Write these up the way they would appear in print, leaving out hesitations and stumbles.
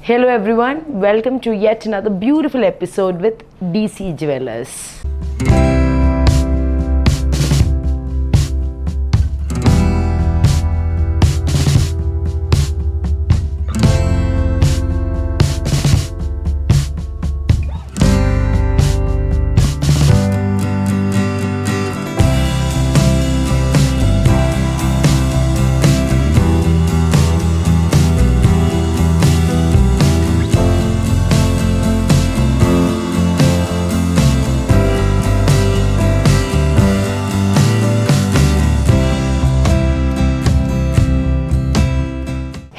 Hello everyone, welcome to yet another beautiful episode with DC Jewellers.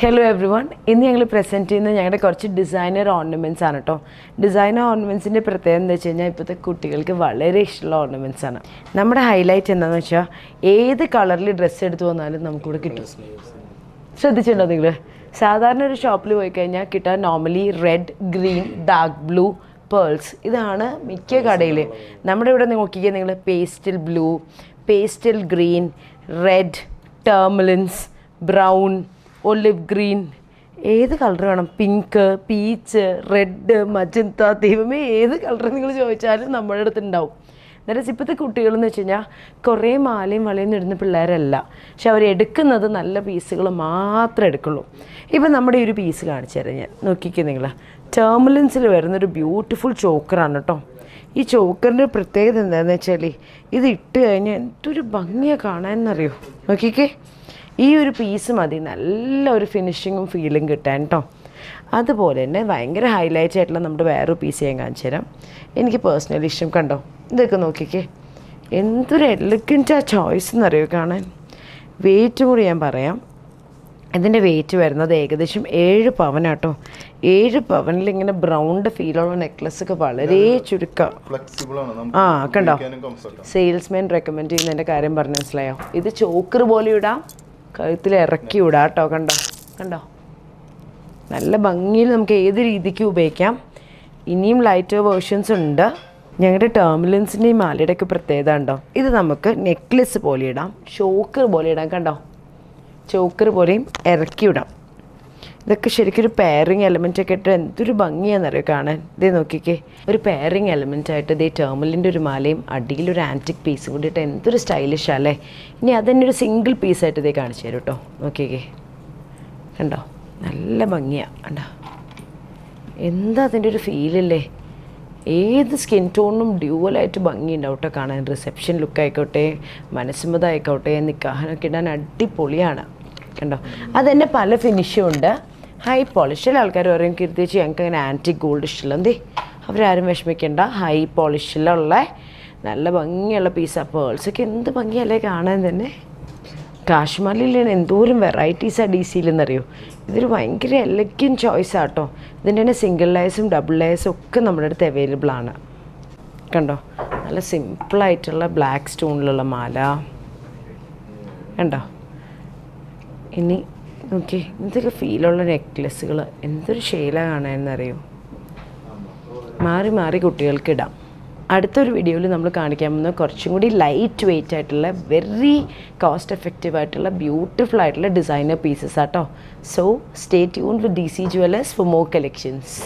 Hello every one, ഇന്ന് ഞങ്ങൾ present ചെയ്യുന്നത് ഞങ്ങളുടെ കുറച്ച് ഡിസൈനർ ഓർണമെൻറ്റ്സ് ആണ് കേട്ടോ. ഡിസൈനർ ഓർണമെൻറ്റ്സിൻ്റെ പ്രത്യേകത എന്താ വെച്ച് കഴിഞ്ഞാൽ ഇപ്പോഴത്തെ കുട്ടികൾക്ക് വളരെ ഇഷ്ടമുള്ള ഓർണമെൻറ്റ്സ് ആണ്. നമ്മുടെ ഹൈലൈറ്റ് എന്താണെന്ന് വെച്ചാൽ ഏത് കളറിൽ ഡ്രസ്സ് എടുത്തു വന്നാലും നമുക്കിവിടെ കിട്ടും. ശ്രദ്ധിച്ചിട്ടുണ്ടോ നിങ്ങൾ? സാധാരണ ഒരു ഷോപ്പിൽ പോയി കഴിഞ്ഞാൽ കിട്ടാൻ normally red, green, dark blue, pearls, ഇതാണ് മിക്ക കടയിൽ. നമ്മുടെ ഇവിടെ നോക്കിക്കുക നിങ്ങൾ, pastel blue, pastel green, red, tourmalines, brown, olive green, ഏത് കളർ വേണം, പിങ്ക്, പീച്ച്, റെഡ്, മജന്ത, ദൈവമേ ഏത് കളർ നിങ്ങൾ ചോദിച്ചാലും നമ്മുടെ അടുത്ത് ഉണ്ടാവും. അന്നേരം ഇപ്പോഴത്തെ കുട്ടികളെന്ന് വെച്ച് കഴിഞ്ഞാൽ കുറേ മാലയും വളയും ഇടുന്ന പിള്ളേരല്ല, പക്ഷെ അവരെടുക്കുന്നത് നല്ല പീസുകൾ മാത്രമേ എടുക്കുള്ളൂ. ഇപ്പം നമ്മുടെ ഈ ഒരു പീസ് കാണിച്ചു തരാം ഞാൻ. നോക്കിക്കുക നിങ്ങൾ, ടർമലിൻസിൽ വരുന്നൊരു ബ്യൂട്ടിഫുൾ ചോക്കറാണ് കേട്ടോ. ഈ ചോക്കറിൻ്റെ പ്രത്യേകത എന്താണെന്ന് വെച്ചാൽ ഇത് ഇട്ട് കഴിഞ്ഞാൽ എന്തൊരു ഭംഗിയാണ് കാണാനെന്നറിയോ. നോക്കിക്കേ, ഈ ഒരു പീസ് മതി നല്ല ഒരു ഫിനിഷിങ്ങും ഫീലും കിട്ടാൻ കേട്ടോ. അതുപോലെ തന്നെ ഭയങ്കര ഹൈലൈറ്റ് ആയിട്ടുള്ള നമ്മുടെ വേറൊരു പീസ് ഞാൻ കാണിച്ചു തരാം. എനിക്ക് പേഴ്സണലി ഇഷ്ടം, കണ്ടോ ഇതൊക്കെ നോക്കിക്കേ, എന്തൊരു എലഗൻ്റ് ആ ചോയ്സ് എന്നറിയോ കാണാൻ. വെയിറ്റ് കൂടി ഞാൻ പറയാം. ഇതിൻ്റെ വെയിറ്റ് വരുന്നത് ഏകദേശം 7 പവനാട്ടോ. 7 പവനിൽ ഇങ്ങനെ ബ്രൗണ്ട് ഫീലുള്ള നെക്ലസ് ഒക്കെ വളരെ ചുരുക്കം. കണ്ടോ, സെയിൽസ്മാൻ റെക്കമെൻഡ് ചെയ്യുന്നതിൻ്റെ കാര്യം പറഞ്ഞ് മനസ്സിലായോ. ഇത് ചോക്കർ പോലെ ഇടാം, കഴുത്തിൽ ഇറക്കി വിടാം കേട്ടോ. കണ്ടോ നല്ല ഭംഗിയിൽ നമുക്ക് ഏത് രീതിക്ക് ഉപയോഗിക്കാം. ഇനിയും ലൈറ്റർ വേർഷൻസ് ഉണ്ട്. ഞങ്ങളുടെ ടർമലിൻസിൻ്റെയും മാലയുടെയൊക്കെ പ്രത്യേകത ഉണ്ടോ, ഇത് നമുക്ക് നെക്ലെസ് പോലെ ഇടാം, ചോക്കർ പോലെ ഇടാം. കണ്ടോ, ചോക്കർ പോലെയും ഇറക്കി വിടാം. ഇതൊക്കെ ശരിക്കും ഒരു പെയറിങ് എലമെൻറ്റൊക്കെ ഇട്ട് എന്തൊരു ഭംഗിയാണെന്നറിയോ കാണാൻ. ഇതേ നോക്കിക്കേ, ഒരു പെയറിങ് എലമെൻറ്റായിട്ട് ഇതേ ടർമലിൻ്റെ ഒരു മാലയും അടിയിലൊരു ആൻറ്റിക് പീസും കൂടി ഇട്ട് എന്തൊരു സ്റ്റൈലിഷാണ് അല്ലേ. ഇനി അതന്നെ ഒരു സിംഗിൾ പീസായിട്ട് ഇതേ കാണിച്ചു തരും കേട്ടോ. നോക്കിക്കേ, കണ്ടോ നല്ല ഭംഗിയാണ്. കണ്ടോ എന്താ അതിൻ്റെ ഒരു ഫീലല്ലേ. ഏത് സ്കിൻ ടോണിനും ഡ്യൂവലായിട്ട് ഭംഗിയുണ്ടാവും കേട്ടോ കാണാൻ. റിസപ്ഷൻ ലുക്കായിക്കോട്ടെ, മനസ്സുമതായിക്കോട്ടെ, നിക്കാഹിനൊക്കെ ഇടാൻ അടിപൊളിയാണ്. കണ്ടോ അതന്നെ പല ഫിനിഷും ഉണ്ട്. ഹൈ പോളിഷിൽ ആൾക്കാർ പറയും കീർത്തിച്ച് ഞങ്ങൾക്ക് അങ്ങനെ ആൻറ്റിക് ഗോൾഡ് ഇഷ്ടമല്ല. എന്തേ അവരാരും വിഷമിക്കേണ്ട, ഹൈ പോളിഷിലുള്ള നല്ല ഭംഗിയുള്ള പീസാണ്. പേൾസൊക്കെ എന്ത് ഭംഗിയല്ലേ കാണാൻ തന്നെ. കാശ്മീരിലാണ് എന്തോരം വെറൈറ്റീസാണ് ഡി സിയിലെന്നറിയോ. ഇതൊരു ഭയങ്കര എലഗൻ്റ് ചോയ്സാണ് കേട്ടോ. ഇതിൻ്റെ തന്നെ സിംഗിൾ ലെയേഴ്സും ഡബിൾ ലെയേഴ്സും ഒക്കെ നമ്മുടെ അടുത്ത് അവൈലബിൾ ആണ്. കണ്ടോ നല്ല സിമ്പിളായിട്ടുള്ള ബ്ലാക്ക് സ്റ്റോണിലുള്ള മാല. കണ്ടോ ഇനി നോക്കി എന്തൊക്കെ ഫീലുള്ള നെക്ലെസ്സുകൾ, എന്തൊരു ഷെയിലാണ് കാണാനെന്നറിയോ. മാറി മാറി കുട്ടികൾക്ക് ഇടാം. അടുത്തൊരു വീഡിയോയിൽ നമ്മൾ കാണിക്കാൻ പോകുന്ന കുറച്ചും കൂടി ലൈറ്റ് വെയ്റ്റ് ആയിട്ടുള്ള വെരി കോസ്റ്റ് എഫക്റ്റീവ് ആയിട്ടുള്ള ബ്യൂട്ടിഫുൾ ആയിട്ടുള്ള ഡിസൈനർ പീസസ് ആട്ടോ. So stay tuned with DC Jewellers for more collections.